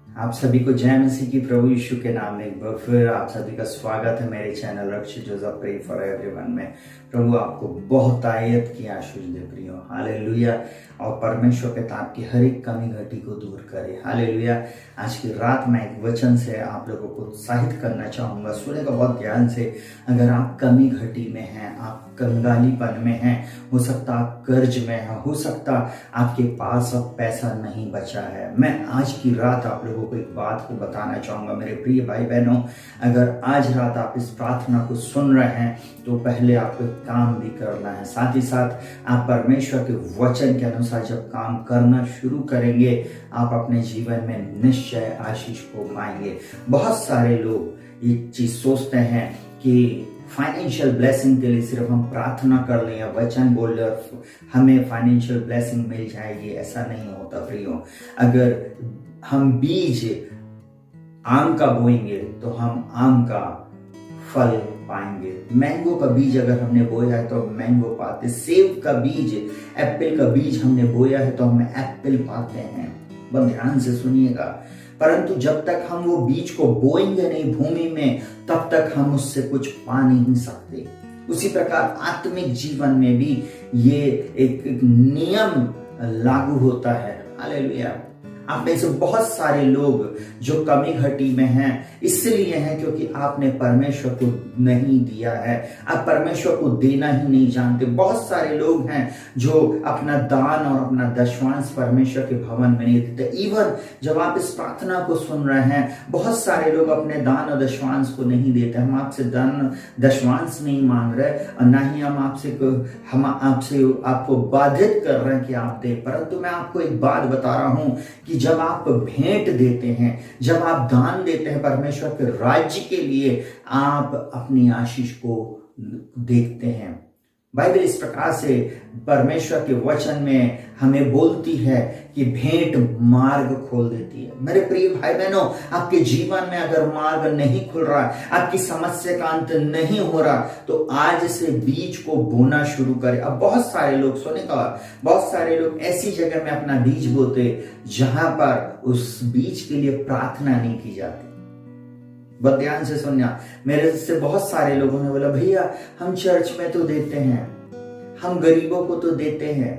आप सभी को जय मसीह की प्रभु यीशु के नाम में एक बार फिर आप सभी का स्वागत है मेरे channel Rakshit Joseph pray for everyone में। प्रभु आपको बहुत आयत की आशीष दे प्रियो, हालेलुया। और परमेश्वर के ताप की हर एक कमी घटी को दूर करे, हालेलुया। आज की रात में एक वचन से आप लोगों को उत्साहित करना चाहूंगा। सुनेगा बहुत ध्यान से। अगर आप कमी घटी में हैं, आप कंगालीपन में हैं, हो सकता आप कर्ज में हैं, हो सकता आपके पास अब पैसा नहीं बचा है, मैं आज की रात आप लोगों को एक बात को बताना चाहूंगा मेरे प्रिय भाई बहनों। अगर आज रात आप इस प्रार्थना को सुन रहे हैं तो पहले आपको एक काम भी करना है, साथ ही साथ आप परमेश्वर के वचन के अनुसार जब काम करना शुरू करेंगे आप अपने जीवन में निश्चय आशीष को पाएंगे। बहुत सारे लोग ये चीज सोचते हैं कि फाइनेंशियल ब्लेसिंग के लिए सिर्फ हम प्रार्थना कर लें या वचन बोल ले और हमें फाइनेंशियल ब्लेसिंग मिल जाएगी, ऐसा नहीं होता प्रियो। अगर हम बीज आम का बोएंगे तो हम आम का फल पाएंगे। मैंगो का बीज अगर हमने बोया है तो हम मैंगो पाते, सेब का बीज, एप्पल का बीज हमने बोया है तो हम एप्पल पाते हैं। बहुत ध्यान से सुनिएगा। परंतु जब तक हम वो बीज को बोएंगे नहीं भूमि में, तब तक हम उससे कुछ पा नहीं सकते। उसी प्रकार आत्मिक जीवन में भी ये एक नियम लागू होता है, हालेलुया। आप में से बहुत सारे लोग जो कमी घटी में हैं इसलिए हैं क्योंकि आपने परमेश्वर को नहीं दिया है, आप परमेश्वर को देना ही नहीं जानते। बहुत सारे लोग हैं जो अपना दान और अपना दशवांश परमेश्वर के भवन में नहीं देते। इवन जब आप इस प्रार्थना को सुन रहे हैं, बहुत सारे लोग अपने दान और दशवांश को नहीं देते। हम आपसे दान दशवांश नहीं मांग रहे और ना ही हम आपसे आपको बाधित कर रहे हैं कि आप दें, परंतु मैं आपको एक बात बता रहा हूं कि जब आप भेंट देते हैं, जब आप दान देते हैं परमेश्वर के राज्य के लिए, आप अपनी आशीष को देखते हैं। बाइबल इस प्रकार से परमेश्वर के वचन में हमें बोलती है कि भेंट मार्ग खोल देती है। मेरे प्रिय भाई बहनों, आपके जीवन में अगर मार्ग नहीं खुल रहा, आपकी समस्या का अंत नहीं हो रहा, तो आज से बीज को बोना शुरू करें। अब बहुत सारे लोग, सुनेगा, बहुत सारे लोग ऐसी जगह में अपना बीज बोते जहां पर उस बीज के लिए प्रार्थना नहीं की जाती। बहुत ध्यान से सुनना। मेरे से बहुत सारे लोगों ने बोला, भैया हम चर्च में तो देते हैं, हम गरीबों को तो देते हैं,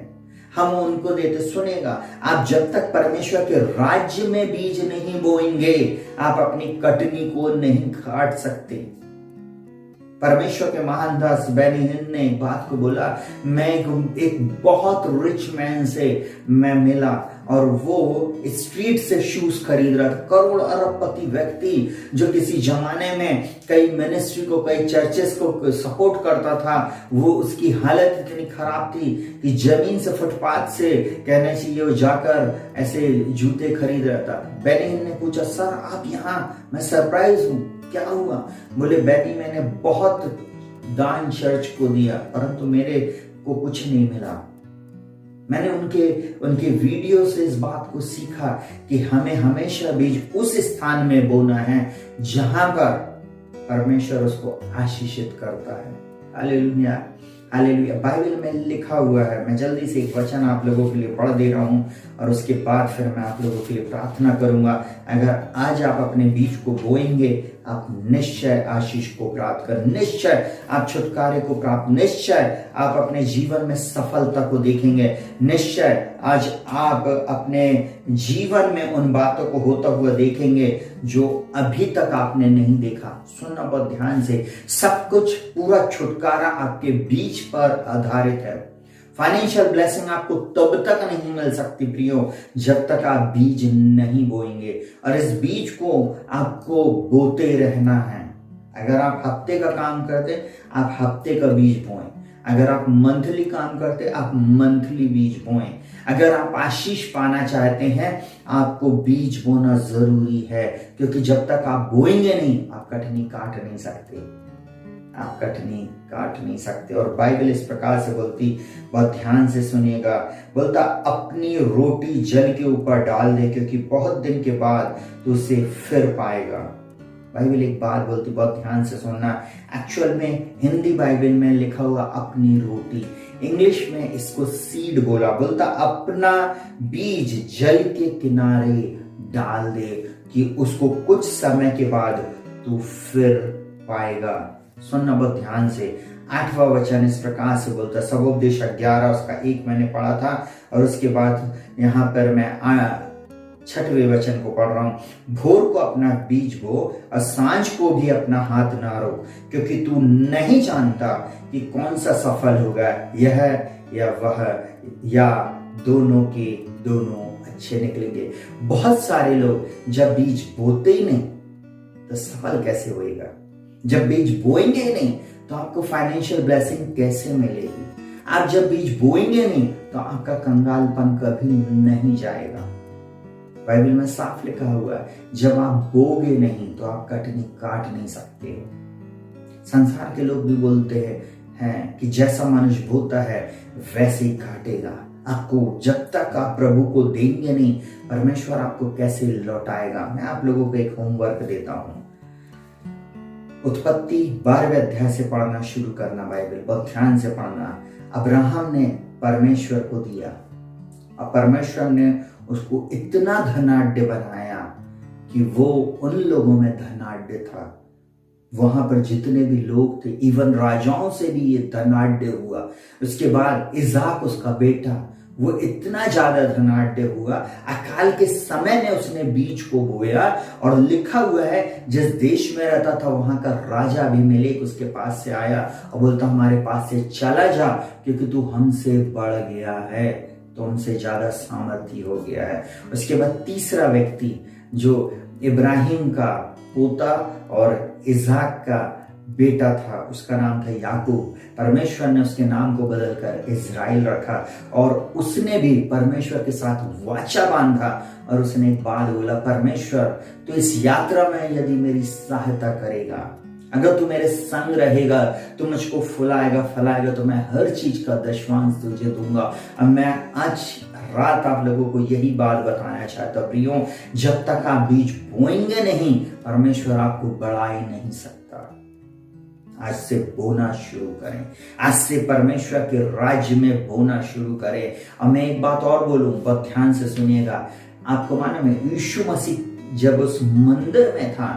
हम उनको देते। सुनेगा, आप जब तक परमेश्वर के राज्य में बीज नहीं बोएंगे आप अपनी कटनी को नहीं काट सकते। परमेश्वर के महान दास बेनी हिन्न ने एक बात को बोला, मैं एक बहुत रिच मैन से मैं मिला और वो स्ट्रीट से शूज खरीद रहा था। करोड़ अरबपति व्यक्ति जो किसी जमाने में कई मिनिस्ट्री को, कई चर्चेस को सपोर्ट करता था, वो उसकी हालत इतनी खराब थी कि जमीन से, फुटपाथ से कहने चाहिए वो जाकर ऐसे जूते खरीद रहा था। बेनी हिन्न ने पूछा, सर आप यहाँ? मैं सरप्राइज हूं, क्या हुआ? बोले, बेटी मैंने बहुत दान चर्च को दिया परंतु मेरे को कुछ नहीं मिला। मैंने उनके वीडियो से इस बात को सीखा कि हमें हमेशा बीज उस स्थान में बोना है जहां पर परमेश्वर उसको आशीषित करता है। Hallelujah, hallelujah. बाइबल में लिखा हुआ है, मैं जल्दी से एक वचन आप लोगों के लिए पढ़ दे रहा हूं और उसके बाद फिर मैं आप लोगों के लिए प्रार्थना करूंगा। अगर आज आप अपने बीज को बोएंगे आप निश्चय आशीष को प्राप्त कर, निश्चय आप छुटकारे को प्राप्त, निश्चय आप अपने जीवन में सफलता को देखेंगे, निश्चय आज आप अपने जीवन में उन बातों को होता हुआ देखेंगे जो अभी तक आपने नहीं देखा। सुनना बहुत ध्यान से, सब कुछ पूरा छुटकारा आपके बीज पर आधारित है। फाइनेंशियल ब्लेसिंग आपको तब तक नहीं मिल सकती प्रियो जब तक आप बीज नहीं बोएंगे, और इस बीज को आपको बोते रहना है। अगर आप हफ्ते का काम करते आप हफ्ते का बीज बोएं, अगर आप मंथली काम करते आप मंथली बीज बोएं। अगर आप आशीष पाना चाहते हैं आपको बीज बोना जरूरी है, क्योंकि जब तक आप बोएंगे नहीं आप कटनी काट नहीं सकते, आप कटनी काट नहीं सकते। और बाइबल इस प्रकार से बोलती, बहुत ध्यान से सुनिएगा, बोलता अपनी रोटी जल के ऊपर डाल दे क्योंकि बहुत दिन के बाद तू उसे फिर पाएगा। बाइबल एक बात बोलती, बहुत ध्यान से सुनना। एक्चुअल में हिंदी बाइबल में लिखा हुआ अपनी रोटी, इंग्लिश में इसको सीड बोला। बोलता अपना बीज जल के किनारे डाल दे कि उसको कुछ समय के बाद तू फिर पाएगा। सुनना बहुत ध्यान से। 8वां वचन इस प्रकार से बोलता है, सबोपदेश 11 उसका 1 मैंने पढ़ा था, और उसके बाद यहाँ पर मैं 6वें वचन को पढ़ रहा हूं। भोर को अपना बीज बो और सांझ को भी अपना हाथ ना रोक, क्योंकि तू नहीं जानता कि कौन सा सफल होगा, यह या वह, या दोनों के दोनों अच्छे निकलेंगे। बहुत सारे लोग जब बीज बोते ही नहीं तो सफल कैसे होएगा? जब बीज बोएंगे ही नहीं तो आपको फाइनेंशियल ब्लेसिंग कैसे मिलेगी? आप जब बीज बोएंगे नहीं तो आपका कंगालपन कभी नहीं जाएगा। बाइबल में साफ लिखा हुआ है, जब आप बोगे नहीं तो आप कटनी काट नहीं सकते हो। संसार के लोग भी बोलते हैं कि जैसा मनुष्य बोता है वैसे ही काटेगा। आपको जब तक आप प्रभु को देंगे नहीं, परमेश्वर आपको कैसे लौटाएगा? मैं आप लोगों को एक होमवर्क देता हूं। उत्पत्ति 12वें अध्याय से पढ़ना शुरू करना, बाइबल बहुत ध्यान से पढ़ना। अब्राहम ने परमेश्वर को दिया और परमेश्वर ने उसको इतना धनाढ्य बनाया कि वो उन लोगों में धनाढ्य था। वहां पर जितने भी लोग थे, इवन राजाओं से भी ये धनाढ्य हुआ। उसके बाद इसाक उसका बेटा, वो इतना ज्यादा धनाढ्य हुआ, अकाल के समय में उसने बीज को बोया। और लिखा हुआ है जिस देश में रहता था वहां का राजा अबीमेलेक उसके पास से आया और बोलता, हमारे पास से चला जा, क्योंकि तू हमसे बढ़ गया है, तो हमसे ज्यादा सामर्थ्य हो गया है। उसके बाद तीसरा व्यक्ति जो इब्राहिम का पोता और इसाक का बेटा था, उसका नाम था याकूब। परमेश्वर ने उसके नाम को बदलकर इज़राइल रखा और उसने भी परमेश्वर के साथ वाचा बांधा और उसने एक बात बोला, परमेश्वर तो इस यात्रा में यदि मेरी सहायता करेगा, अगर तू मेरे संग रहेगा, तू मुझको फुलाएगा फलाएगा, तो मैं हर चीज का दशवांश तुझे दूंगा। अब मैं आज रात आप लोगों को यही बात बताना चाहता प्रियो, जब तक आप बीज बोएंगे नहीं, परमेश्वर आपको बढ़ा ही नहीं सकता। आज से बोना शुरू करें, आज से परमेश्वर के राज्य में बोना शुरू करें। और मैं एक बात और बोलूं, बहुत ध्यान से सुनिएगा। आपको मालूम है, यीशु मसीह जब उस मंदिर में था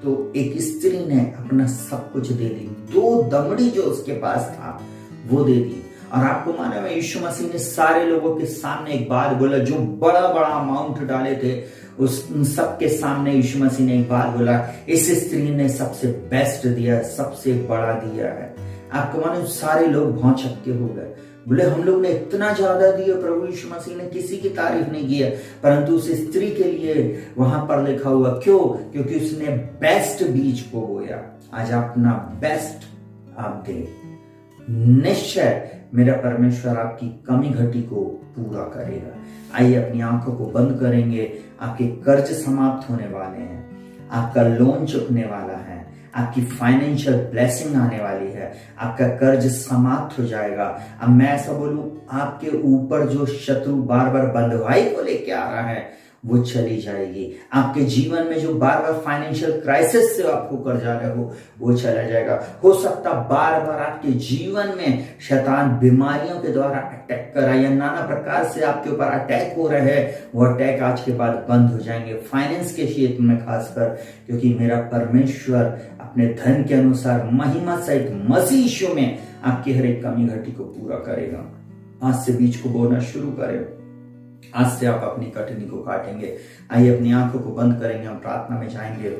तो एक स्त्री ने अपना सब कुछ दे दी, 2 दमड़ी जो उसके पास था वो दे दी। और आपको मालूम है, यीशु मसीह ने सारे लोगों के सामने एक बात बोला, जो बड़ा बड़ा अमाउंट डाले थे उन सबके सामने यीशु मसीह ने एक बात बोला, इस स्त्री ने सबसे बेस्ट दिया, सबसे बड़ा दिया है। आपको मालूम, सारे लोग भौचक्के हो गए, बोले हम लोग ने इतना ज्यादा दिया। प्रभु यीशु मसीह ने किसी की तारीफ नहीं की है, परंतु उस स्त्री के लिए वहां पर लिखा हुआ, क्यों? क्योंकि उसने बेस्ट बीज को बोया। आज अपना बेस्ट आप दे, निश्चय मेरा परमेश्वर आपकी कमी घटी को पूरा करेगा। आइए अपनी आंखों को बंद करेंगे। आपके कर्ज समाप्त होने वाले हैं, आपका लोन चुकने वाला है, आपकी फाइनेंशियल ब्लेसिंग आने वाली है, आपका कर्ज समाप्त हो जाएगा। अब मैं ऐसा बोलूं, आपके ऊपर जो शत्रु बार बार बंधुआई को लेके आ रहा है वो चली जाएगी। आपके जीवन में जो बार बार फाइनेंशियल क्राइसिस से आप होकर जा रहे हो वो चला जाएगा। हो सकता बार बार आपके जीवन में शैतान बीमारियों के द्वारा अटैक कर रहा है या नाना प्रकार से आपके ऊपर अटैक हो रहे हैं, वो अटैक आज के बाद बंद हो जाएंगे, फाइनेंस के क्षेत्र में खासकर, क्योंकि मेरा परमेश्वर अपने धन के अनुसार महिमा सहित मसीह यीशु में आपकी हर एक कमी घटी को पूरा करेगा। आज से बीज को बोना शुरू करें, आज से आप अपनी कटनी को काटेंगे। आइए अपनी आंखों को बंद करेंगे, हम प्रार्थना में जाएंगे।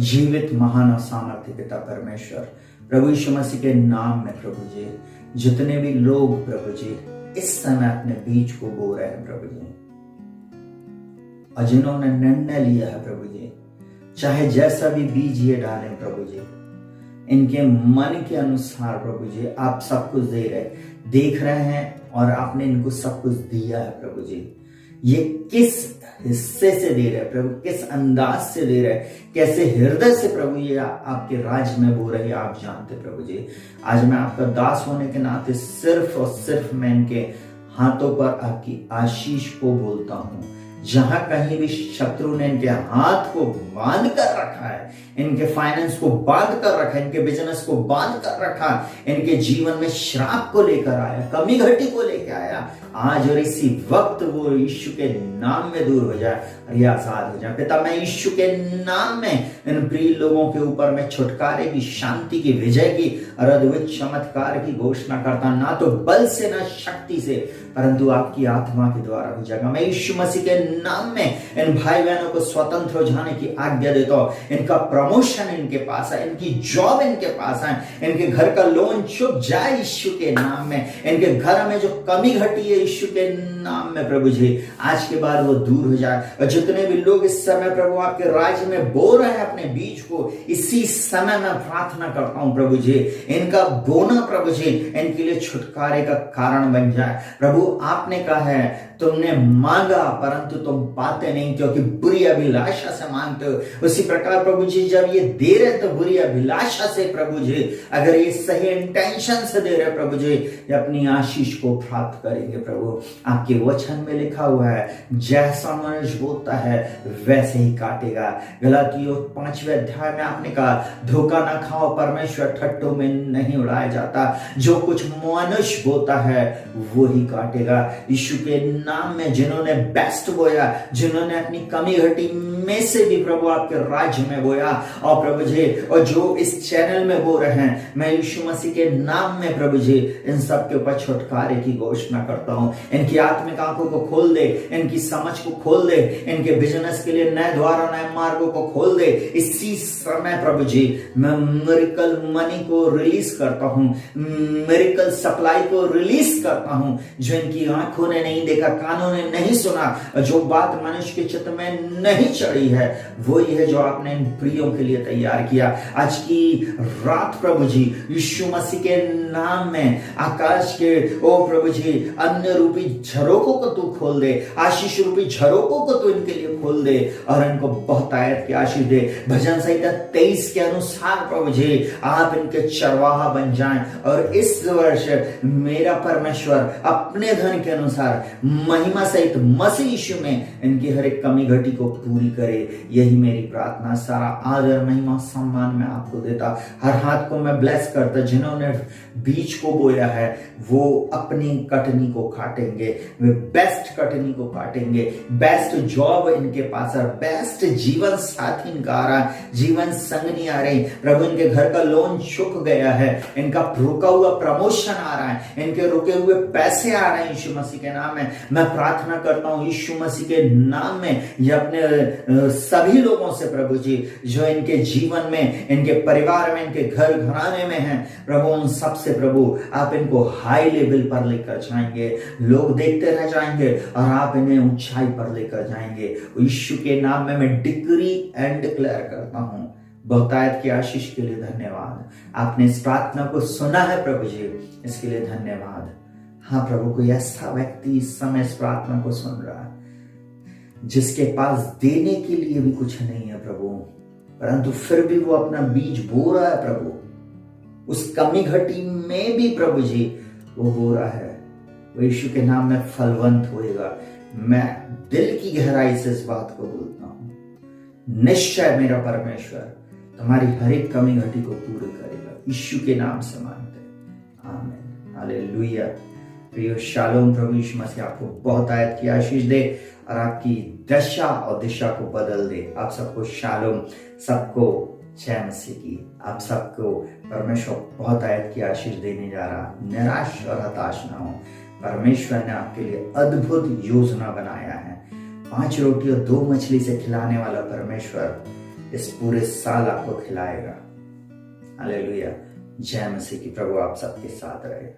जीवित महान और सामर्थ्य पिता परमेश्वर, प्रभु यीशु मसीह के नाम में प्रभु जी, जितने भी लोग प्रभु जी इस समय अपने बीज को बो रहे हैं प्रभु जी, और जिन्होंने निर्णय लिया है प्रभु जी, चाहे जैसा भी बीज ये डालें प्रभु जी, इनके मन के अनुसार प्रभु जी आप सब कुछ देख रहे हैं और आपने इनको सब कुछ दिया है प्रभु जी। ये किस हिस्से से दे रहे हैं प्रभु, किस अंदाज से दे रहे हैं, कैसे हृदय से प्रभु ये आपके राज्य में बो रहे हैं, आप जानते प्रभु जी। आज मैं आपका दास होने के नाते सिर्फ और सिर्फ मैं इनके हाथों पर आपकी आशीष को बोलता हूं। जहां कहीं भी शत्रु ने इनके हाथ को बांध कर रखा है, इनके फाइनेंस को बांध कर रखा है, इनके बिजनेस को बांध कर रखा, इनके जीवन में श्राप को लेकर आया, कमी घटी को लेकर आया, आज और इसी वक्त वो यीशु के नाम में दूर हो जाए। और ये आजाद हो जाए। पिता, मैं यीशु के नाम में इन प्रिय लोगों के ऊपर मैं छुटकारे की, शांति की, विजय की और अद्भुत चमत्कार की घोषणा करता, ना तो बल से ना शक्ति से परंतु आपकी आत्मा के द्वारा हो जाएगा। मैं यीशु मसीह के नाम में इन भाई बहनों को स्वतंत्र हो जाने की आज्ञा देता हूं। इनका प्रमोशन इनके पास है, इनकी जॉब इनके पास है, इनके घर का लोन चुक जाए यीशु के नाम में। इनके घर में जो कमी घटी है यीशु के नाम में प्रभु जी, आज के बाद वो दूर हो जाए। और जितने भी लोग इस समय प्रभु आपके राज्य में बो रहे हैं अपने बीज को, इसी समय मैं प्रार्थना करता हूं प्रभु जी, इनका बोना प्रभु जी इनके लिए छुटकारे का कारण बन जाए। प्रभु आपने कहा है तुमने मांगा परंतु तुम पाते नहीं क्योंकि बुरी अभिलाषा से मांगते हो। उसी प्रकार प्रभु जी जब ये दे रहे तो बुरी अभिलाषा से प्रभु जी, अगर ये सही इंटेंशन से दे रहे प्रभु जी, ये अपनी आशीष को प्राप्त करेंगे। प्रभु आपके वचन में लिखा हुआ है, जैसा मनुष्य बोता है वैसे ही काटेगा। गलातियों 5वें अध्याय में आपने कहा, धोखा ना खाओ, परमेश्वर ठट्टों में नहीं उड़ाया जाता। जो कुछ मनुष्य बोता है वो ही काटेगा। यीशु के नाम में जिन्होंने बेस्ट बोया, जिन्होंने अपनी कमी घटी में से भी प्रभु आपके राज्य में बोया, और प्रभु जी और जो इस चैनल में बो रहे हैं, मैं यीशु मसीह के नाम में प्रभु जी इन सब के ऊपर छुटकारे की घोषणा करता हूं। इनकी आत्मिक आंखों को खोल दे, इनकी समझ को खोल दे, इनके बिजनेस के लिए नए द्वार और नए मार्गों को खोल दे। इसी समय प्रभु जी मैं मिरेकल मनी को रिलीज करता हूं, मिरेकल सप्लाई को रिलीज करता हूं। जो इनकी आंखों ने नहीं देखा, कानों ने नहीं सुना, जो बात मनुष्य के चित्त में नहीं चढ़ी है, वो ही है जो आपने इन प्रियों के लिए तैयार किया। आज की रात प्रभु जी यीशु मसीह के नाम में आकाश के ओ प्रभु जी अन्य रूपी झरोकों को तू खोल दे, आशीष रूपी झरोकों को तू इनके लिए खोल दे और इनको बहुत आयत की आशीष दे। भजन संहिता 23 के अनुसार प्रभु जी आप इनके चरवाहा बन जाएं और इस वर्ष मेरा परमेश्वर अपने धन के अनुसार महिमा सहित मसीह यीशु में इनकी हर एक कमी घटी को पूरी करे। यही मेरी प्रार्थना। सारा आदर महिमा सम्मान मैं आपको देता। हर हाथ को मैं ब्लेस करता। जिन्होंने बीज को बोया है वो अपनी कटनी को काटेंगे, वे बेस्ट कटनी को काटेंगे। बेस्ट जॉब इनके पास है, बेस्ट जीवन साथी इनका आ रहा है, जीवन संगनी आ रही। प्रभु इनके घर का लोन चुक गया है, इनका रुका हुआ प्रमोशन आ रहा है, इनके रुके हुए पैसे आ रहे हैं यीशु मसीह के नाम में। मैं प्रार्थना करता हूं यीशु मसीह के नाम में, ये अपने सभी लोगों से प्रभु जी जो इनके जीवन में, इनके परिवार में, इनके घर घराने में हैं, प्रभु उन सब से प्रभु आप इनको हाई लेवल पर लेकर जाएंगे। लोग देखते रह जाएंगे और आप इन्हें ऊंचाई पर लेकर जाएंगे। यीशु के नाम में मैं डिक्री एंड डिक्लेयर करता हूं। बहुतायत की आशीष के लिए धन्यवाद। आपने इस प्रार्थना को सुना है प्रभु जी, इसके लिए धन्यवाद। हाँ प्रभु, कोई ऐसा व्यक्ति इस समय इस प्रार्थना को सुन रहा है जिसके पास देने के लिए भी कुछ नहीं है प्रभु, परंतु फिर भी वो अपना बीज बो रहा है प्रभु, उस कमी घटी में भी प्रभु जी वो बो रहा है, वो यीशु के नाम में फलवंत होएगा। मैं दिल की गहराई से इस बात को बोलता हूं, निश्चय मेरा परमेश्वर तुम्हारी हर एक कमी घटी को पूरी करेगा। यीशु के नाम से मांगते हैं, आमीन, हालेलुया। प्रियो शालोम, प्रभु यीशु मसीह आपको बहुत आयत की आशीष दे और आपकी दशा और दिशा को बदल दे। आप सबको शालोम, सबको जय मसीह की। आप सबको परमेश्वर बहुत आयत की आशीष देने जा रहा। निराश और हताश ना हो, परमेश्वर ने आपके लिए अद्भुत योजना बनाया है। 5 रोटी और 2 मछली से खिलाने वाला परमेश्वर इस पूरे साल आपको खिलाएगा। हालेलुया, जय मसीह की। प्रभु आप सबके साथ रहे।